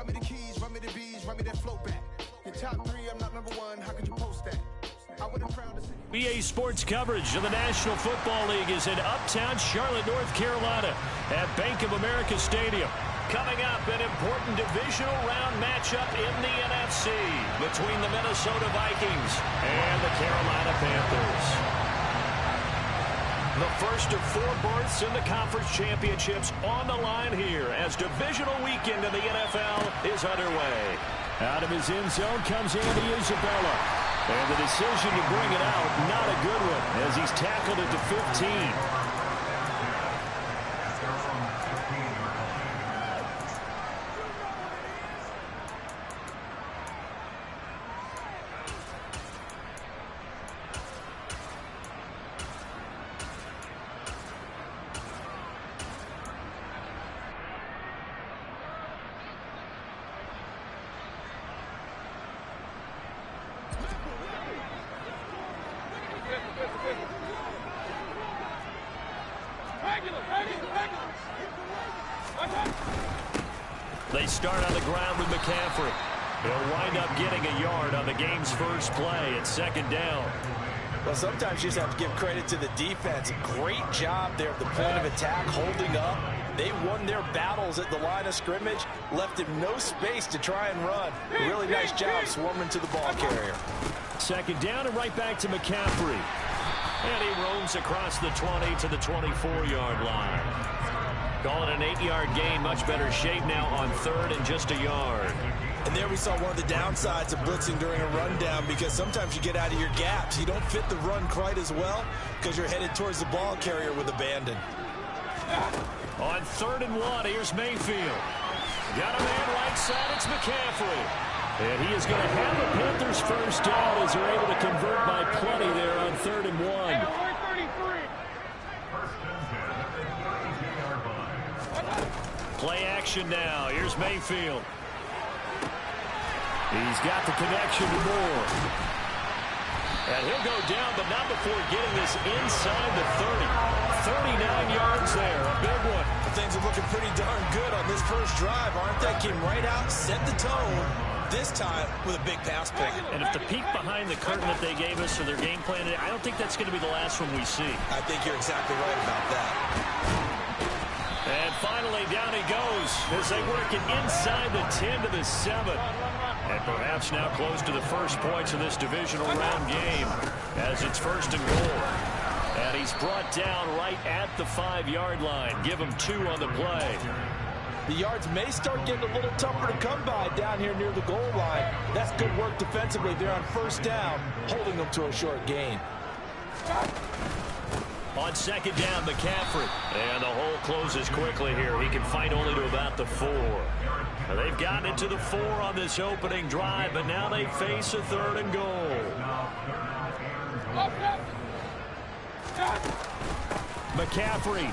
Run me the keys, run me the bees, run me that float back. Your top 3, I'm not number 1. How could you post that? I would have crowned the city. BA Sports coverage of the National Football League is in Uptown Charlotte, North Carolina at Bank of America Stadium. Coming up, an important divisional round matchup in the NFC between the Minnesota Vikings and the Carolina Panthers. The first of 4 berths in the conference championships on the line here as divisional weekend in the NFL is underway. Out of his end zone comes Andy Isabella. And the decision to bring it out, not a good one, as he's tackled it to 15. They start on the ground with McCaffrey. He'll wind up getting a yard on the game's first play at 2nd down. Well, sometimes you just have to give credit to the defense. Great job there at the point of attack, holding up. They won their battles at the line of scrimmage, left him no space to try and run. Really nice job swarming to the ball carrier. 2nd down and right back to McCaffrey. And he roams across the 20 to the 24-yard line. Call it an 8-yard gain, much better shape now on 3rd and just a yard. And there we saw one of the downsides of blitzing during a rundown, because sometimes you get out of your gaps. You don't fit the run quite as well because you're headed towards the ball carrier with abandon. On 3rd and 1, here's Mayfield. Got a man right side, it's McCaffrey. And he is going to have the Panthers first down as they're able to convert by plenty there on 3rd and 1. Play action now. Here's Mayfield. He's got the connection to Moore. And he'll go down, but not before getting this inside the 30. 39 yards there, a big one. Things are looking pretty darn good on this first drive, aren't they? Came right out, set the tone, this time with a big pass pick. And if the peek behind the curtain that they gave us for their game plan, I don't think that's going to be the last one we see. I think you're exactly right about that. And finally, down he goes as they work it inside the 10 to the 7. And perhaps now close to the first points of this divisional round game as it's 1st and goal. And he's brought down right at the 5-yard line. Give him 2 on the play. The yards may start getting a little tougher to come by down here near the goal line. That's good work defensively there on 1st down, holding them to a short gain. On 2nd down, McCaffrey. And the hole closes quickly here. He can fight only to about the 4. They've gotten it to the 4 on this opening drive, but now they face a 3rd and goal. McCaffrey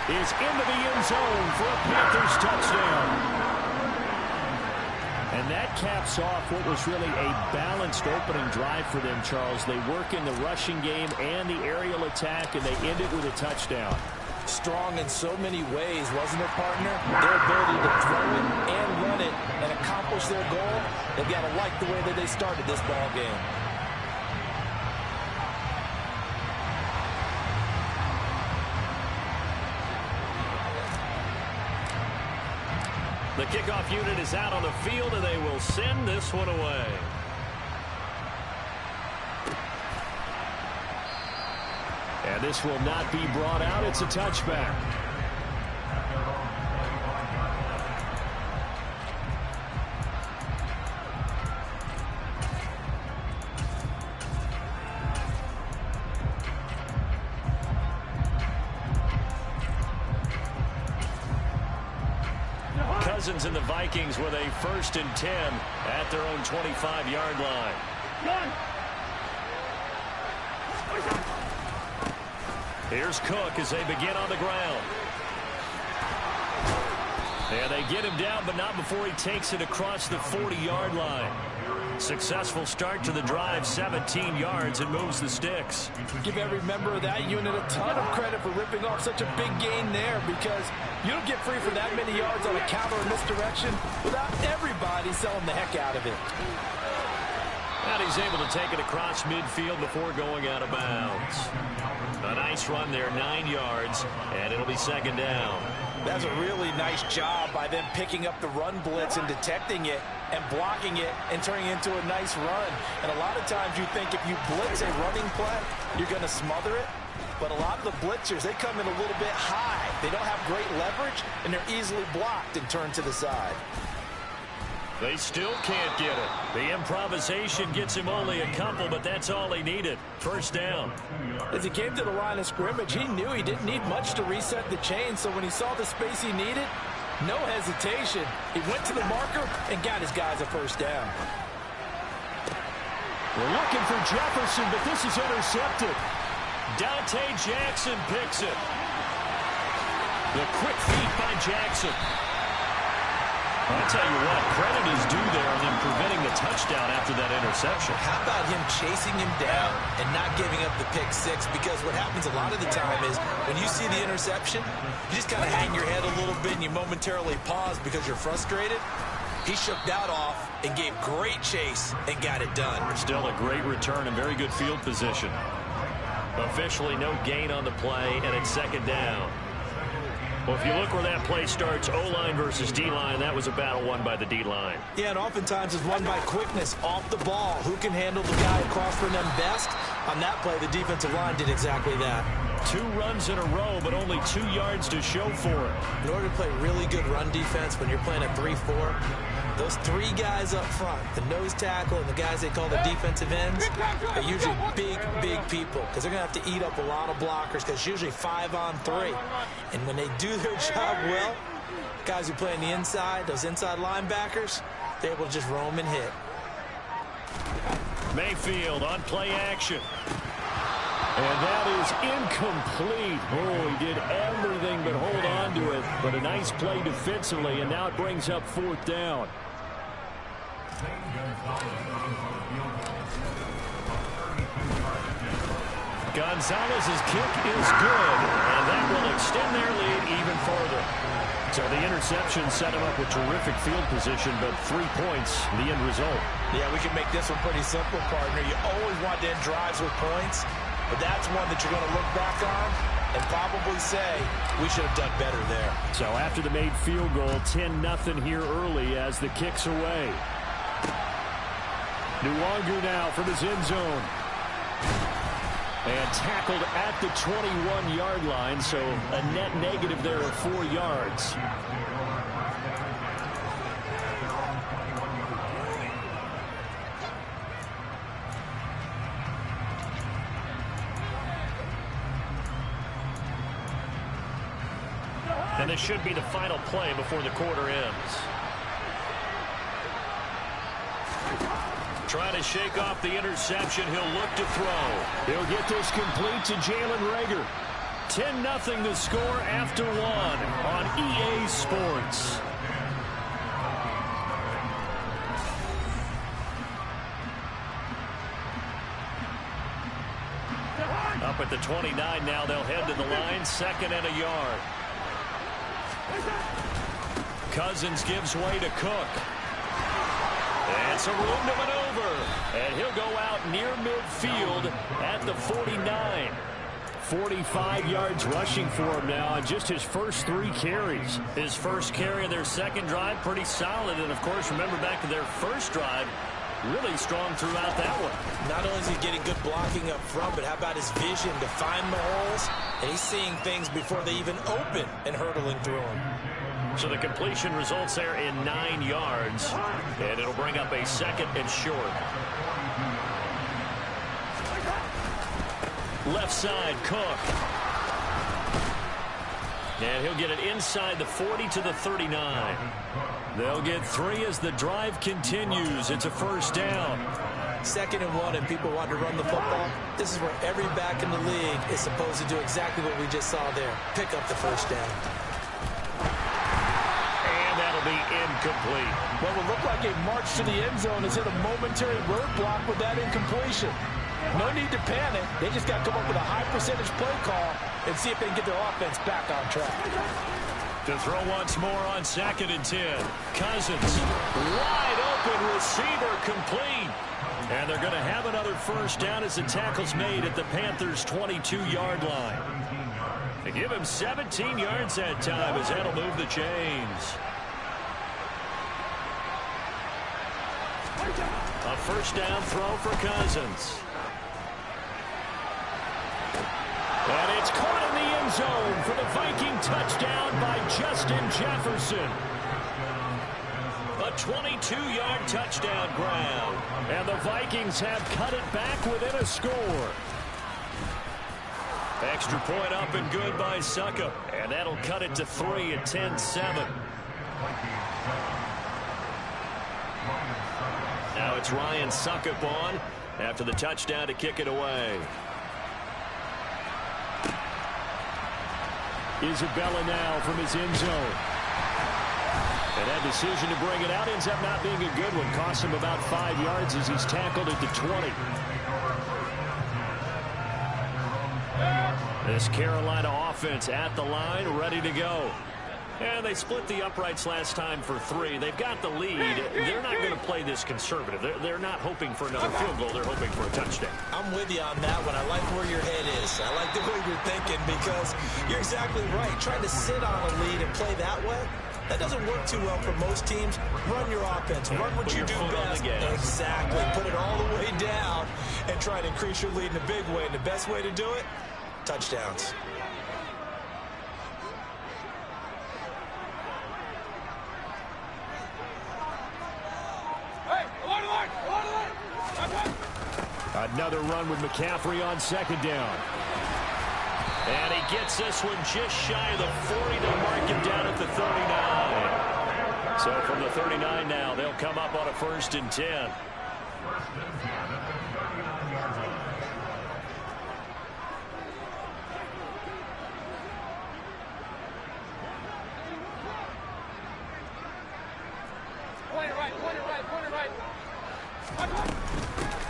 is into the end zone for a Panthers touchdown. And that caps off what was really a balanced opening drive for them, Charles. They work in the rushing game and the aerial attack, and they end it with a touchdown. Strong in so many ways, wasn't it, partner? Their ability to throw it and run it and accomplish their goal, they've got to like the way that they started this ball game. The kickoff unit is out on the field, and they will send this one away. And this will not be brought out. It's a touchback. Cousins and the Vikings with a 1st and 10 at their own 25-yard line. Here's Cook as they begin on the ground. And they get him down, but not before he takes it across the 40-yard line. Successful start to the drive, 17 yards, and moves the sticks. Give every member of that unit a ton of credit for ripping off such a big gain there, because you don't get free for that many yards on a counter or misdirection without everybody selling the heck out of it. And he's able to take it across midfield before going out of bounds. A nice run there, 9 yards, and it'll be second down. That's a really nice job by them picking up the run blitz and detecting it and blocking it and turning it into a nice run. And a lot of times you think if you blitz a running play, you're going to smother it. But a lot of the blitzers, they come in a little bit high. They don't have great leverage, and they're easily blocked and turned to the side. They still can't get it. The improvisation gets him only a couple, but that's all he needed. First down. As he came to the line of scrimmage, he knew he didn't need much to reset the chain, so when he saw the space he needed, no hesitation. He went to the marker and got his guys a first down. We're looking for Jefferson, but this is intercepted. Dante Jackson picks it. The quick feet by Jackson. I'll tell you what, credit is due there on them preventing the touchdown after that interception. How about him chasing him down and not giving up the pick six? Because what happens a lot of the time is when you see the interception, you just kind of hang your head a little bit and you momentarily pause because you're frustrated. He shook that off and gave great chase and got it done. Still a great return and very good field position. Officially no gain on the play, and it's second down. Well, if you look where that play starts, O-line versus D-line, that was a battle won by the D-line. Yeah, and oftentimes it's won by quickness off the ball. Who can handle the guy across from them best? On that play, the defensive line did exactly that. 2 runs in a row, but only 2 yards to show for it. In order to play really good run defense when you're playing a 3-4, those 3 guys up front, the nose tackle and the guys they call the defensive ends, are usually big, big people because they're going to have to eat up a lot of blockers because it's usually 5 on 3. And when they do their job well, guys who play on the inside, those inside linebackers, they're able to just roam and hit. Mayfield on play action. And that is incomplete. Oh, he did everything but hold on to it. But a nice play defensively, and now it brings up 4th down. Gonzalez's kick is good, and that will extend their lead even further. So the interception set him up with terrific field position, but 3 points, the end result. Yeah, we can make this one pretty simple, partner. You always want to end drives with points, but that's one that you're going to look back on and probably say, we should have done better there. So after the made field goal, 10-0 here early as the kick's away. Nwangu now from his end zone. And tackled at the 21-yard line, so a net negative there of 4 yards. And this should be the final play before the quarter ends. Trying to shake off the interception. He'll look to throw. He'll get this complete to Jalen Reagor. 10-0 the score after 1 on EA Sports. Up at the 29 now. They'll head to the line. 2nd and a yard. Cousins gives way to Cook. And some room to maneuver. And he'll go out near midfield at the 49. 45 yards rushing for him now on just his first 3 carries. His first carry of their second drive, pretty solid. And, of course, remember back to their first drive, really strong throughout that one. Not only is he getting good blocking up front, but how about his vision to find the holes? And he's seeing things before they even open and hurdling through them. So the completion results there in 9 yards, and it'll bring up a 2nd and short. Left side, Cook. And he'll get it inside the 40 to the 39. They'll get 3 as the drive continues. It's a first down. 2nd and 1, and people want to run the football. This is where every back in the league is supposed to do exactly what we just saw there. Pick up the first down. incomplete. What would look like a march to the end zone has hit a momentary roadblock with that incompletion. No need to panic. They just got to come up with a high percentage play call and see if they can get their offense back on track. To throw once more on 2nd and 10. Cousins, wide open receiver, complete. And they're going to have another first down as the tackle's made at the Panthers' 22-yard line. They give him 17 yards that time as that'll move the chains. A first down throw for Cousins. And it's caught in the end zone for the Viking touchdown by Justin Jefferson. A 22-yard touchdown grab. And the Vikings have cut it back within a score. Extra point up and good by Succop. And that'll cut it to 3 at 10-7. Now it's Ryan Succop on after the touchdown to kick it away. Isabella now from his end zone. And that decision to bring it out ends up not being a good one. Costs him about 5 yards as he's tackled at the 20. This Carolina offense at the line, ready to go. And they split the uprights last time for 3. They've got the lead. They're not going to play this conservative. They're not hoping for another field goal. They're hoping for a touchdown. I'm with you on that one. I like where your head is. I like the way you're thinking because you're exactly right. Trying to sit on a lead and play that way, that doesn't work too well for most teams. Run your offense. Run what you do best. Exactly. Put it all the way down and try to increase your lead in a big way. And the best way to do it, touchdowns. Another run with McCaffrey on 2nd down. And he gets this one just shy of the 40 to mark him down at the 39. So from the 39 now, they'll come up on a 1st and 10.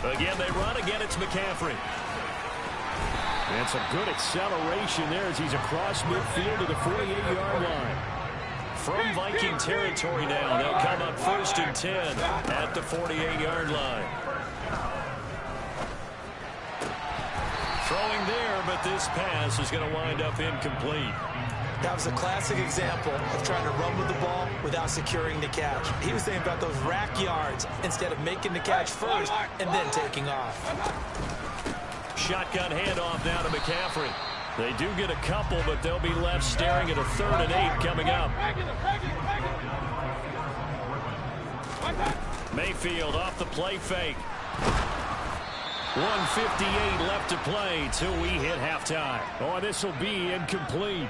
Again, they run. Again, it's McCaffrey. And some good acceleration there as he's across midfield to the 48-yard line. From Viking territory now, they'll come up 1st and 10 at the 48-yard line. Throwing there, but this pass is going to wind up incomplete. That was a classic example of trying to run with the ball without securing the catch. He was thinking about those rack yards instead of making the catch first and then taking off. Shotgun handoff now to McCaffrey. They do get a couple, but they'll be left staring at a 3rd and 8 coming up. Mayfield off the play fake. 1:58 left to play till we hit halftime. Oh, this will be incomplete.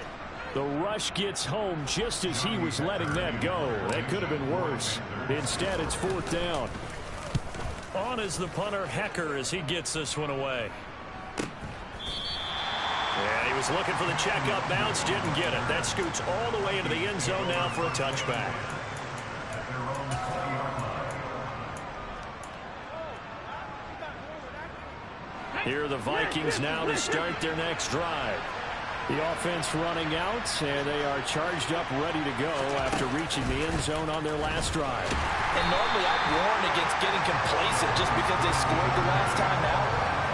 The rush gets home just as he was letting that go. That could have been worse. Instead, it's 4th down. On is the punter, Hecker, as he gets this one away. And he was looking for the checkup bounce, didn't get it. That scoots all the way into the end zone now for a touchback. Here are the Vikings now to start their next drive. The offense running out, and they are charged up, ready to go after reaching the end zone on their last drive. And normally I'd warn against getting complacent just because they scored the last time out.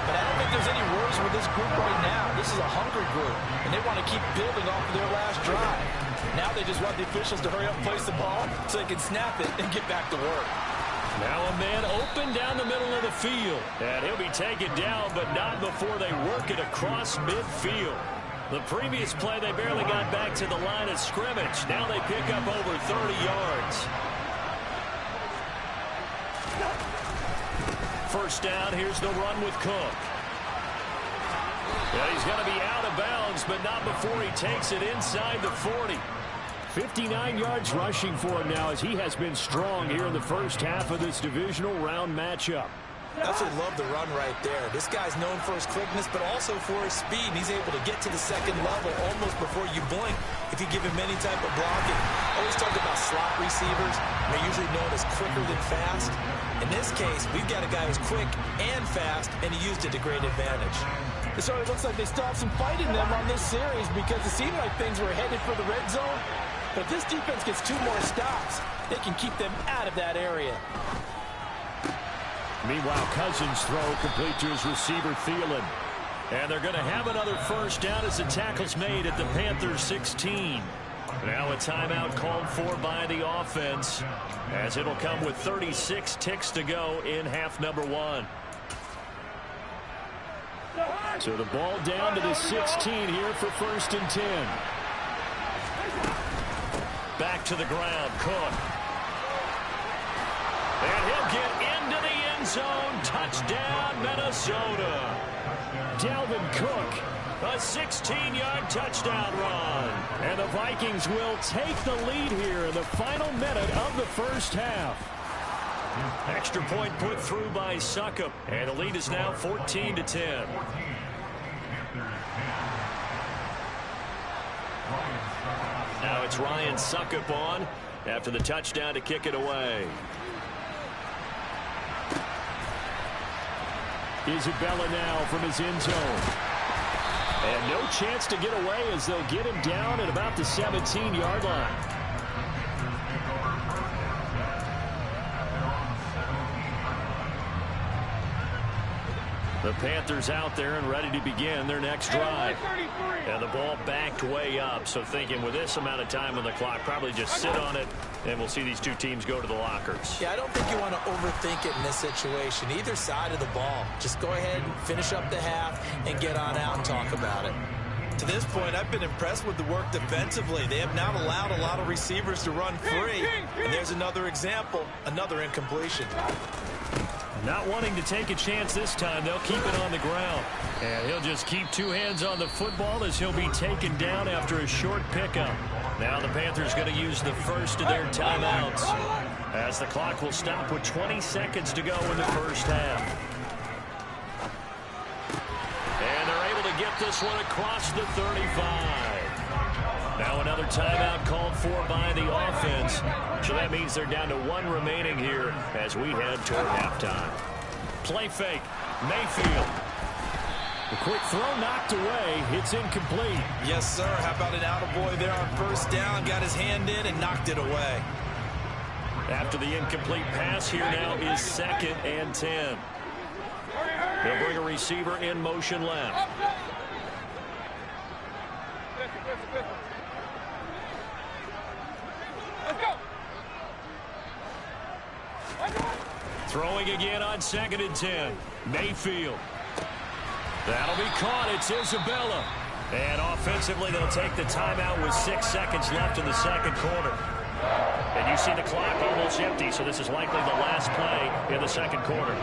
But I don't think there's any worries with this group right now. This is a hungry group, and they want to keep building off of their last drive. Now they just want the officials to hurry up and place the ball so they can snap it and get back to work. Now a man open down the middle of the field. And he'll be taken down, but not before they work it across midfield. The previous play, they barely got back to the line of scrimmage. Now they pick up over 30 yards. First down, here's the run with Cook. Yeah, he's going to be out of bounds, but not before he takes it inside the 40. 59 yards rushing for him now as he has been strong here in the first half of this divisional round matchup. Absolutely love the run right there. This guy's known for his quickness, but also for his speed. And he's able to get to the second level almost before you blink. If could give him any type of blocking. Always talk about slot receivers. They're usually known as quicker than fast. In this case, we've got a guy who's quick and fast, and he used it to great advantage. So it looks like they still have some fight in them on this series because it seemed like things were headed for the red zone. But if this defense gets 2 more stops, they can keep them out of that area. Meanwhile, Cousins' throw complete to his receiver, Thielen. And they're going to have another first down as the tackle's made at the Panthers' 16. Now a timeout called for by the offense, as it'll come with 36 ticks to go in half number 1. So the ball down to the 16 here for 1st and 10. Back to the ground, Cook. And he'll get into the end zone. Touchdown, Minnesota. Dalvin Cook, a 16-yard touchdown run. And the Vikings will take the lead here in the final minute of the first half. Extra point put through by Succop, and the lead is now 14-10. Now it's Ryan Succop on after the touchdown to kick it away. Isabella now from his end zone. And no chance to get away as they'll get him down at about the 17-yard line. The Panthers out there and ready to begin their next drive. And the ball backed way up, so thinking with this amount of time on the clock, probably just sit on it, and we'll see these two teams go to the lockers. Yeah, I don't think you want to overthink it in this situation. Either side of the ball. Just go ahead and finish up the half and get on out and talk about it. To this point, I've been impressed with the work defensively. They have not allowed a lot of receivers to run free. And there's another example, another incompletion. Not wanting to take a chance this time, they'll keep it on the ground. And he'll just keep 2 hands on the football as he'll be taken down after a short pickup. Now the Panthers going to use the first of their timeouts, as the clock will stop with 20 seconds to go in the first half. And they're able to get this one across the 35. Now another timeout called for by the offense. So that means they're down to 1 remaining here as we head toward halftime. Play fake. Mayfield. The quick throw knocked away. It's incomplete. Yes, sir. How about an attaboy there on first down? Got his hand in and knocked it away. After the incomplete pass, here now is 2nd and 10. They'll bring a receiver in motion left. Throwing again on 2nd and 10. Mayfield. That'll be caught. It's Isabella. And offensively, they'll take the timeout with 6 seconds left in the second quarter. And you see the clock almost empty, so this is likely the last play in the second quarter.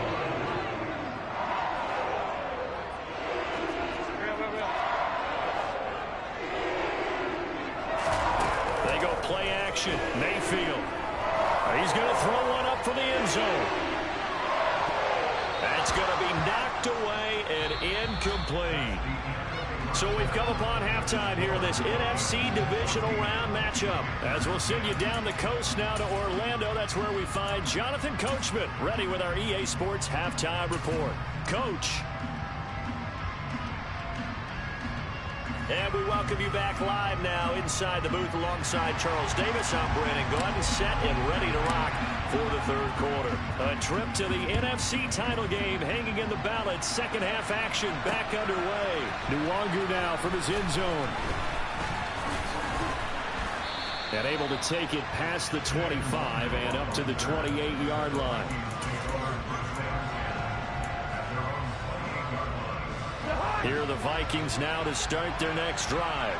They go play action. Mayfield. He's going to throw one up for the end zone. That's going to be knocked away and incomplete. So we've come upon halftime here in this NFC divisional round matchup. As we'll send you down the coast now to Orlando, that's where we find Jonathan Coachman ready with our EA Sports halftime report. Coach. And we welcome you back live now inside the booth alongside Charles Davis. I'm Brandon Gaudin, set and ready to rock for the third quarter. A trip to the NFC title game hanging in the balance. Second half action back underway. Nwangu now from his end zone. And able to take it past the 25 and up to the 28-yard line. Here are the Vikings now to start their next drive.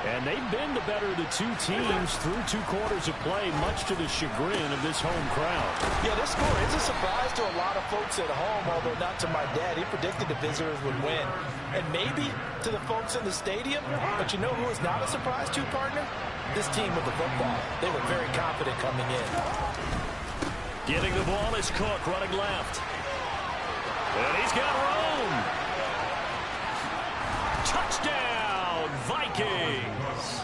And they've been the better of the two teams through 2 quarters of play, much to the chagrin of this home crowd. Yeah, this score is a surprise to a lot of folks at home, although not to my dad. He predicted the visitors would win. And maybe to the folks in the stadium. But you know who is not a surprise to, partner? This team with the football. They were very confident coming in. Getting the ball is Cook running left. And he's got room. Touchdown, Vikings.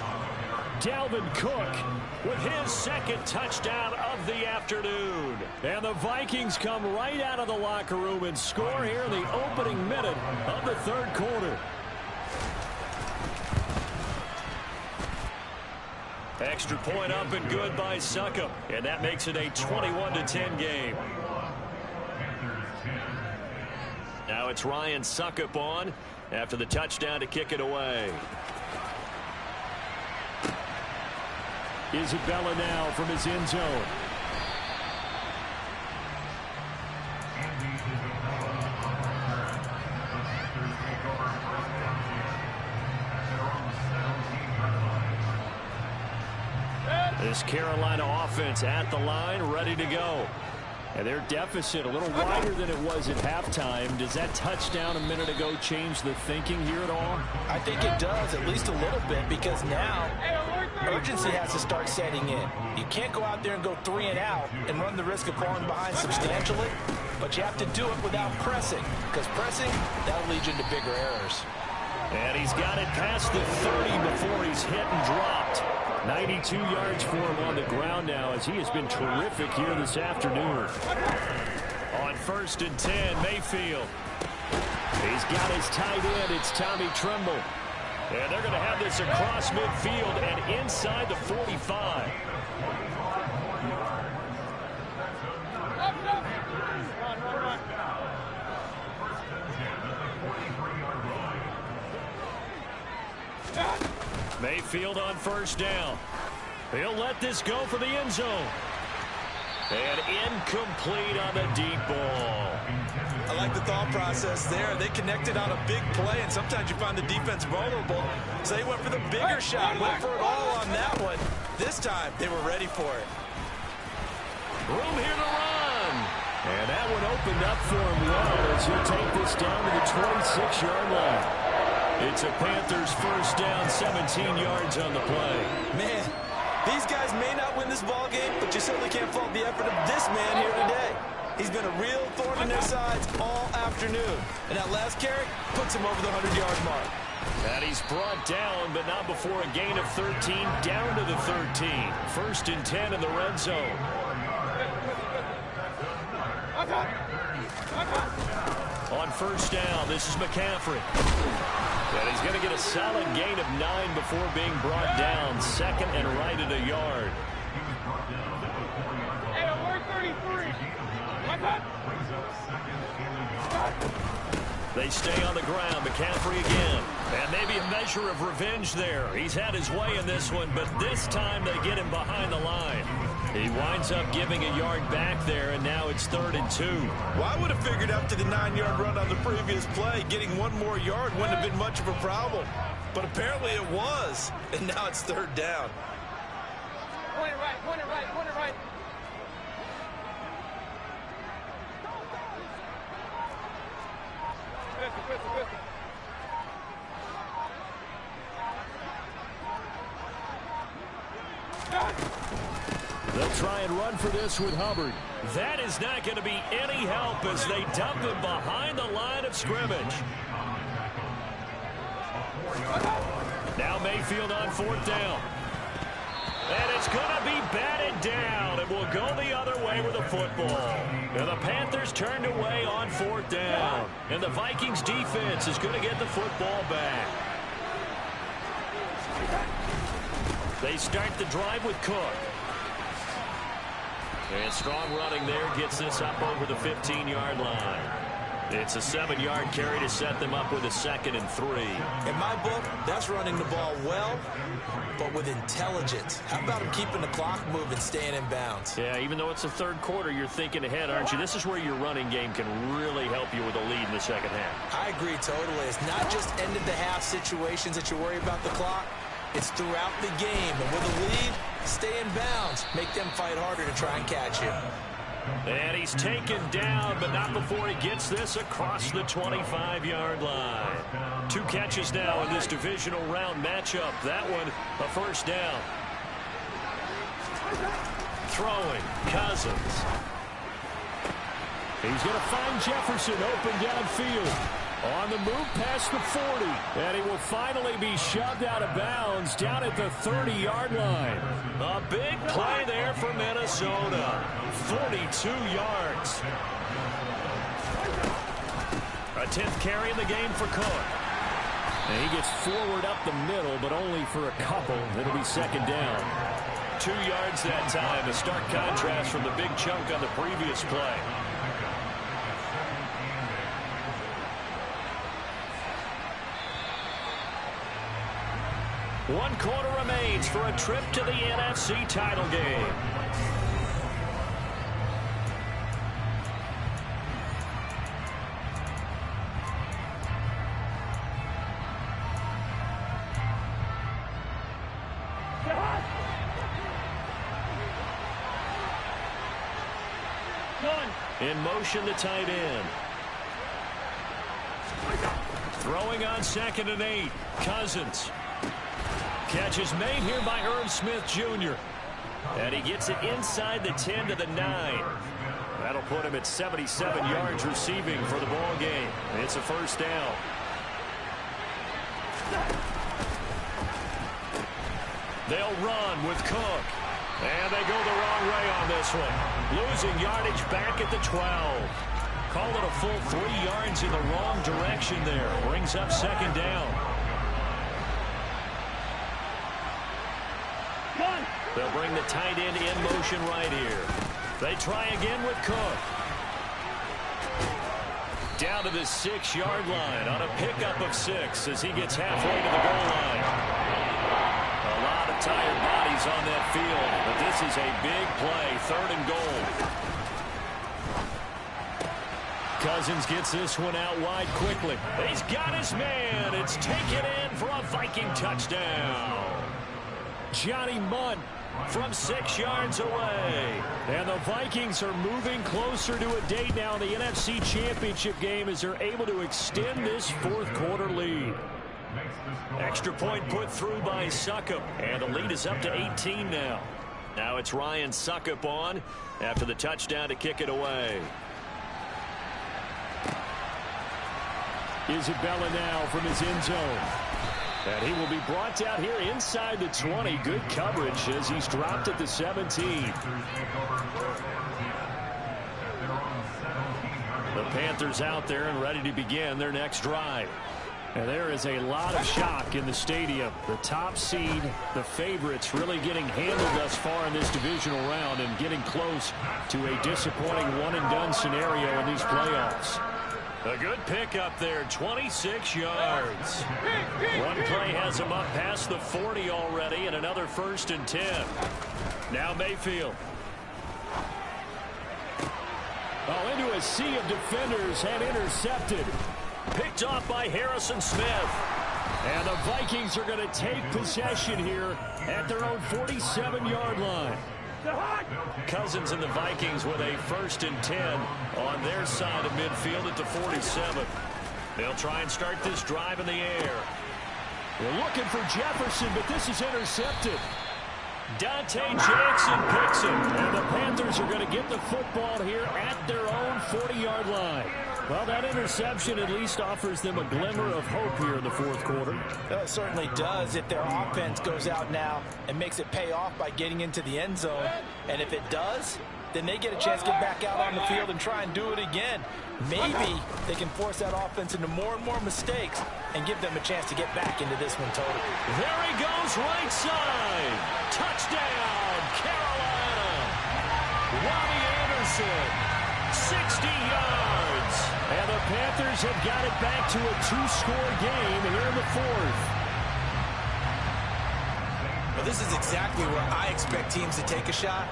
Dalvin Cook with his second touchdown of the afternoon. And the Vikings come right out of the locker room and score here in the opening minute of the third quarter. Extra point up and good by Succop. And that makes it a 21-10 game. Now it's Ryan Succop on after the touchdown to kick it away. Isabella now from his end zone. This Carolina offense at the line, ready to go. And their deficit a little wider than it was at halftime. Does that touchdown a minute ago change the thinking here at all? I think it does, at least a little bit, because now urgency has to start setting in. You can't go out there and go 3 and out and run the risk of falling behind substantially, but you have to do it without pressing, because pressing, that'll lead you into bigger errors. And he's got it past the 30 before he's hit and dropped. 92 yards for him on the ground now as he has been terrific here this afternoon. On 1st and 10, Mayfield. He's got his tight end. It's Tommy Tremble. And they're going to have this across midfield and inside the 45. Mayfield on 1st down. He'll let this go for the end zone. And incomplete on the deep ball. I like the thought process there. They connected on a big play, and sometimes you find the defense vulnerable. So they went for the bigger shot, went for it all on that one. This time, they were ready for it. Room here to run. And that one opened up for him well as he'll take this down to the 26-yard line. It's a Panthers 1st down, 17 yards on the play. Man, these guys may not win this ball game, but you certainly can't fault the effort of this man here today. He's been a real thorn in their sides all afternoon. And that last carry puts him over the 100-yard mark. And he's brought down, but not before a gain of 13, down to the 13. 1st and 10 in the red zone. On 1st down, this is McCaffrey. And he's going to get a solid gain of 9 before being brought down. 2nd and right at a yard. They stay on the ground. McCaffrey again. And maybe a measure of revenge there. He's had his way in this one, but this time they get him behind the line. He winds up giving a yard back there, and now it's 3rd and 2. Well, I would have figured after the 9-yard run on the previous play, getting 1 more yard wouldn't have been much of a problem. But apparently it was, and now it's 3rd down. Point it right, point it right, point it right. They'll try and run for this with Hubbard. That is not going to be any help as they dump him behind the line of scrimmage. Now Mayfield on 4th down. And it's going to be batted down. It will go the other way with the football. And the Panthers turned away on 4th down. And the Vikings defense is going to get the football back. They start the drive with Cook. And strong running there gets this up over the 15-yard line. It's a 7-yard carry to set them up with a 2nd and 3. In my book, that's running the ball well, but with intelligence. How about him keeping the clock moving, staying in bounds? Yeah, even though it's the 3rd quarter, you're thinking ahead, aren't you? This is where your running game can really help you with a lead in the 2nd half. I agree totally. It's not just end-of-the-half situations that you worry about the clock. It's throughout the game. And with a lead, stay in bounds. Make them fight harder to try and catch you. And he's taken down, but not before he gets this across the 25-yard line. 2 catches now in this divisional round matchup. That one, a 1st down. Throwing, Cousins. He's going to find Jefferson open downfield. On the move past the 40. And he will finally be shoved out of bounds down at the 30-yard line. A big play there for Minnesota. 42 yards. A 10th carry in the game for Cook. And he gets forward up the middle, but only for a couple. It'll be second down. 2 yards that time. A stark contrast from the big chunk on the previous play. One quarter remains for a trip to the NFC title game. In motion, the tight end. Throwing on 2nd and 8. Cousins. Catch is made here by Irv Smith Jr. And he gets it inside the 10 to the 9. That'll put him at 77 yards receiving for the ball game. It's a first down. They'll run with Cook. And they go the wrong way on this one. Losing yardage back at the 12. Call it a full 3 yards in the wrong direction there. Brings up second down. They'll bring the tight end in motion right here. They try again with Cook. Down to the 6-yard line on a pickup of 6 as he gets halfway to the goal line. A lot of tired bodies on that field, but this is a big play, 3rd and goal. Cousins gets this one out wide quickly. He's got his man. It's taken in for a Viking touchdown. Johnny Mundt from 6 yards away. And the Vikings are moving closer to a date now in the NFC Championship game as they're able to extend this 4th quarter lead. Extra point put through by Succop, and the lead is up to 18 now. Now it's Ryan Succop on after the touchdown to kick it away. Isabella now from his end zone. And he will be brought down here inside the 20. Good coverage as he's dropped at the 17. The Panthers out there and ready to begin their next drive. And there is a lot of shock in the stadium. The top seed, the favorites, really getting handled thus far in this divisional round and getting close to a disappointing one-and-done scenario in these playoffs. A good pickup there, 26 yards. One play has him up past the 40 already, and another 1st and 10. Now Mayfield. Oh, into a sea of defenders and intercepted. Picked off by Harrison Smith. And the Vikings are going to take possession here at their own 47-yard line. Cousins and the Vikings with a 1st and 10 on their side of midfield at the 47. They'll try and start this drive in the air. They're looking for Jefferson, but this is intercepted. Dante Jackson picks him, and the Panthers are going to get the football here at their own 40-yard line. Well, that interception at least offers them a glimmer of hope here in the 4th quarter. It certainly does if their offense goes out now and makes it pay off by getting into the end zone. And if it does, then they get a chance to get back out on the field and try and do it again. Maybe they can force that offense into more and more mistakes and give them a chance to get back into this one totally. There he goes, right side. Touchdown, Carolina. Robbie Anderson, 60 yards. And the Panthers have got it back to a 2-score game here in the 4th. Well, this is exactly where I expect teams to take a shot.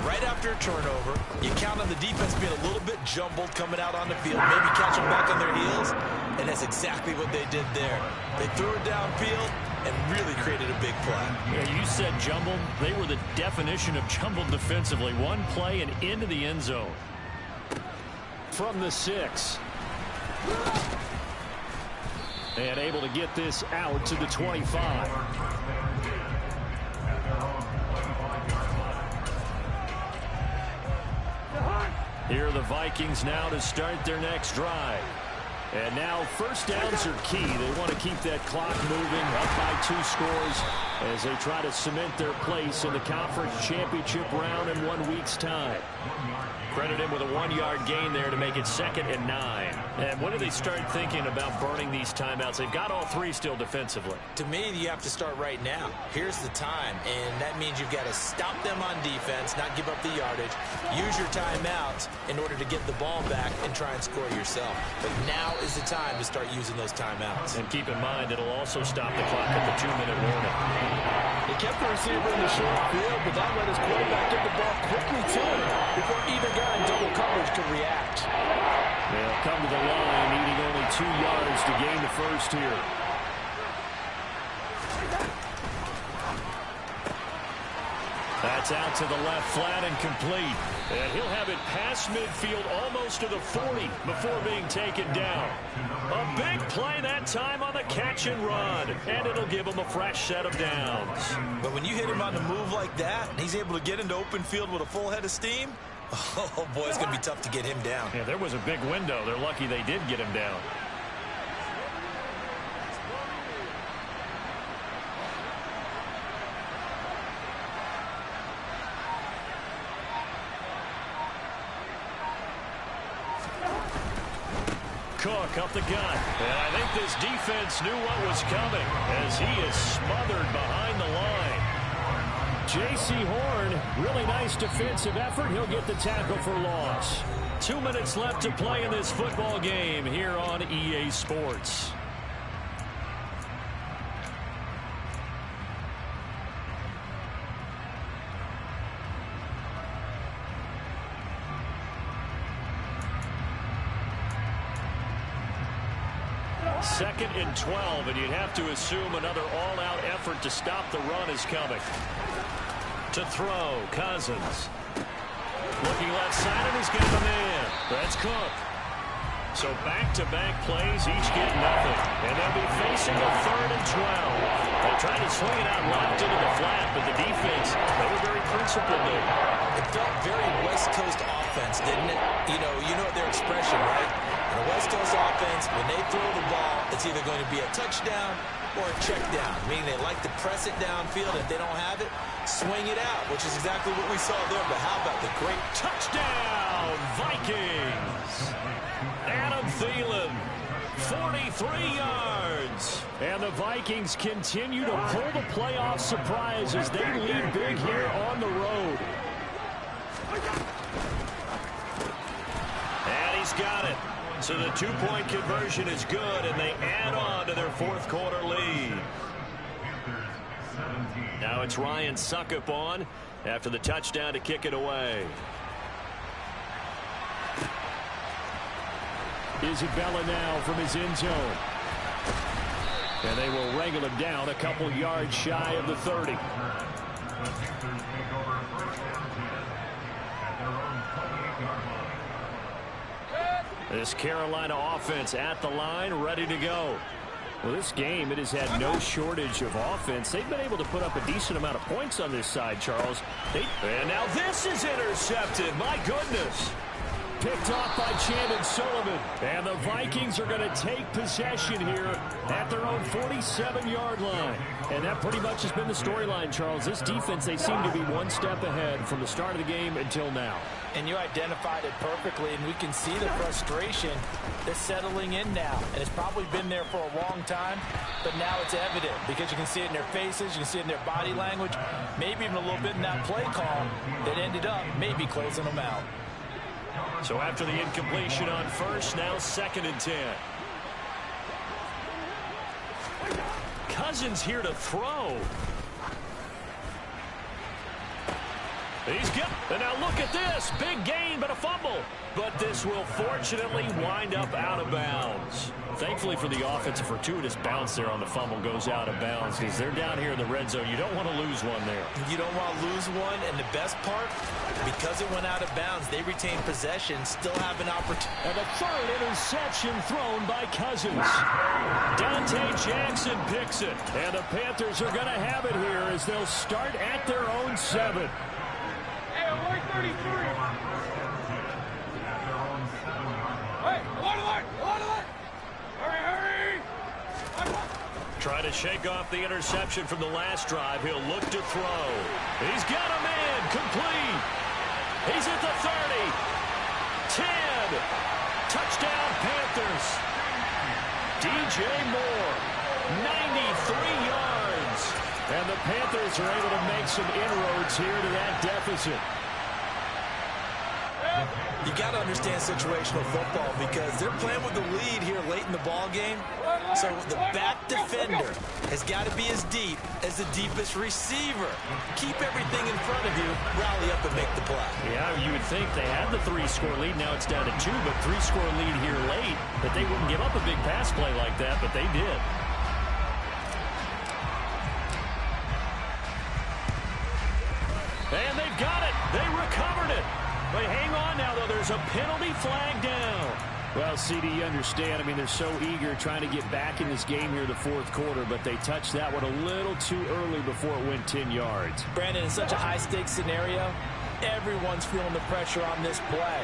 Right after a turnover, you count on the defense being a little bit jumbled coming out on the field, maybe catch them back on their heels, and that's exactly what they did there. They threw it downfield and really created a big play. Yeah, you said jumbled. They were the definition of jumbled defensively. One play and into the end zone. From the 6. And able to get this out to the 25. Here are the Vikings now to start their next drive. And now first downs are key. They want to keep that clock moving, up by 2 scores as they try to cement their place in the conference championship round in 1 week's time. Credit him with a 1-yard gain there to make it 2nd and 9. And when do they start thinking about burning these timeouts? They've got all 3 still defensively. To me, you have to start right now. Here's the time, and that means you've got to stop them on defense, not give up the yardage, use your timeouts in order to get the ball back and try and score yourself. But now is the time to start using those timeouts. And keep in mind, it'll also stop the clock at the 2-minute warning. He kept the receiver in the short field, but that let his quarterback get the ball quickly to him before either guy in double coverage could react. They'll come to the line, needing only 2 yards to gain the first here. That's out to the left, flat and complete. And he'll have it past midfield, almost to the 40 before being taken down. A big play that time on the catch and run. And it'll give him a fresh set of downs. But when you hit him on the move like that, and he's able to get into open field with a full head of steam, oh boy, it's going to be tough to get him down. Yeah, there was a big window. They're lucky they did get him down. Cook up the gut. And I think this defense knew what was coming as he is smothered behind the line. J.C. Horn, really nice defensive effort. He'll get the tackle for loss. 2 minutes left to play in this football game here on EA Sports. Second and 12, and you'd have to assume another all-out effort to stop the run is coming. To throw, Cousins. Looking left side, and he's got a man. That's Cook. So back-to-back plays, each get nothing. And they'll be facing a 3rd and 12. They tried to swing it out left into the flat, but the defense, they were very principled there. It felt very West Coast offense, didn't it? You know their expression, right? In a West Coast offense, when they throw the ball, it's either going to be a touchdown or a check down, meaning they like to press it downfield. If they don't have it, swing it out, which is exactly what we saw there. But how about the great touchdown, Vikings? Adam Thielen, 43 yards. And the Vikings continue to pull the playoff surprise as they lead big here on the road. And he's got it. So the 2-point conversion is good, and they add on to their 4th quarter lead. Now it's Ryan Succop on after the touchdown to kick it away. Isabella now from his end zone. And they will wrangle him down a couple yards shy of the 30. This Carolina offense at the line, ready to go. Well, this game, it has had no shortage of offense. They've been able to put up a decent amount of points on this side, Charles. And now this is intercepted. My goodness. Picked off by Chandon Sullivan. And the Vikings are going to take possession here at their own 47-yard line. And that pretty much has been the storyline, Charles. This defense, they seem to be one step ahead from the start of the game until now. And you identified it perfectly, and we can see the frustration that's settling in now. And it's probably been there for a long time, but now it's evident because you can see it in their faces, you can see it in their body language, maybe even a little bit in that play call that ended up maybe closing them out. So after the incompletion on first, now 2nd and 10. Cousins here to throw. He's good. And now look at this. Big gain, but a fumble. But this will fortunately wind up out of bounds. Thankfully for the offense, a fortuitous bounce there on the fumble goes out of bounds because they're down here in the red zone. You don't want to lose one there. You don't want to lose one, and the best part, because it went out of bounds, they retain possession, still have an opportunity. And the 3rd interception thrown by Cousins. Dante Jackson picks it. And the Panthers are going to have it here as they'll start at their own 7. Hey, 133. Hey, alert! Try to shake off the interception from the last drive. He'll look to throw. He's got a man. Complete. He's at the 30. 10. Touchdown, Panthers. DJ Moore. 93 yards. And the Panthers are able to make some inroads here to that deficit. You got to understand situational football because they're playing with the lead here late in the ball game. So the back defender has got to be as deep as the deepest receiver. Keep everything in front of you, rally up and make the play. Yeah, you would think they had the 3-score lead. Now it's down to 2, but 3-score lead here late. That they wouldn't give up a big pass play like that, but they did. And they've got it. They recovered it. But hang on now, though. There's a penalty flag down. Well, CD, you understand. I mean, they're so eager trying to get back in this game here in the fourth quarter, but they touched that one a little too early before it went 10 yards. Brandon, in such a high-stakes scenario, everyone's feeling the pressure on this play.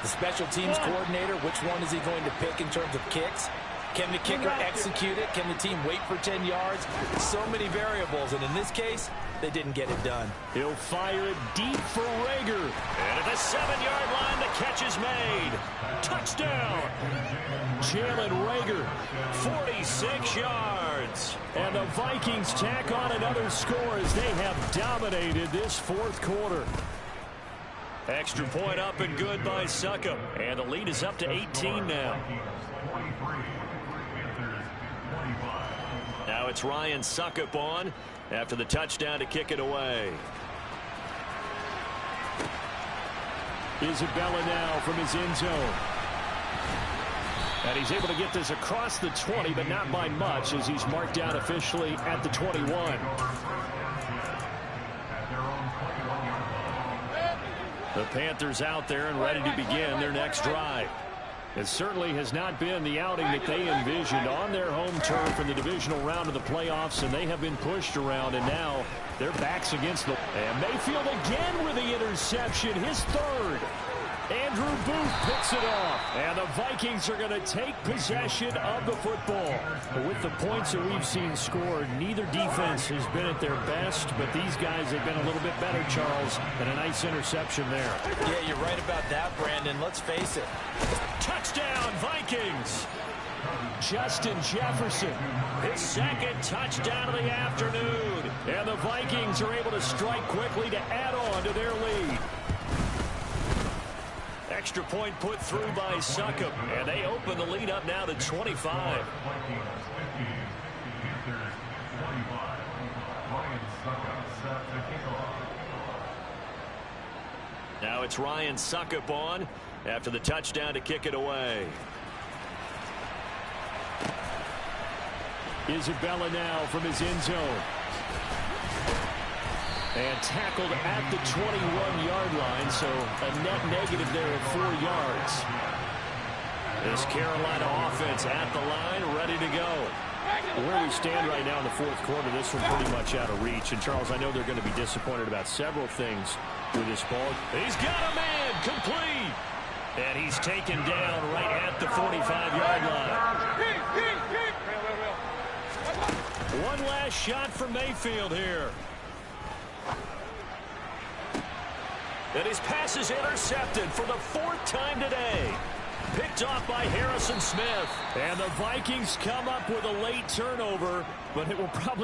The special teams coordinator, which one is he going to pick in terms of kicks? Can the kicker execute it? Can the team wait for 10 yards? So many variables, and in this case, they didn't get it done. He'll fire it deep for Rager. And at the 7-yard line, the catch is made. Touchdown. Jalen Rager, 46 yards. And the Vikings tack on another score as they have dominated this fourth quarter. Extra point up and good by Succop. And the lead is up to 18 now. Now it's Ryan Succop on after the touchdown to kick it away. Isabella now from his end zone. And he's able to get this across the 20, but not by much as he's marked down officially at the 21. The Panthers out there and ready to begin their next drive. It certainly has not been the outing that they envisioned on their home turf in the divisional round of the playoffs, and they have been pushed around, and now their backs against the... And Mayfield again with the interception, his third. Andrew Booth picks it off, and the Vikings are going to take possession of the football. With the points that we've seen scored, neither defense has been at their best, but these guys have been a little bit better, Charles, and a nice interception there. Yeah, you're right about that, Brandon. Let's face it. Touchdown, Vikings! Justin Jefferson, his second touchdown of the afternoon. And the Vikings are able to strike quickly to add on to their lead. Extra point put through by Succop, and they open the lead up now to 25. Now it's Ryan Succop on after the touchdown to kick it away. Isabella now from his end zone. And tackled at the 21-yard line, so a net negative there of 4 yards. This Carolina offense at the line, ready to go. Where we stand right now in the fourth quarter, this one pretty much out of reach. And, Charles, I know they're going to be disappointed about several things with this ball. He's got a man, complete. And he's taken down right at the 45-yard line. One last shot from Mayfield here. And his pass is intercepted for the 4th time today. Picked off by Harrison Smith. And the Vikings come up with a late turnover, but it will probably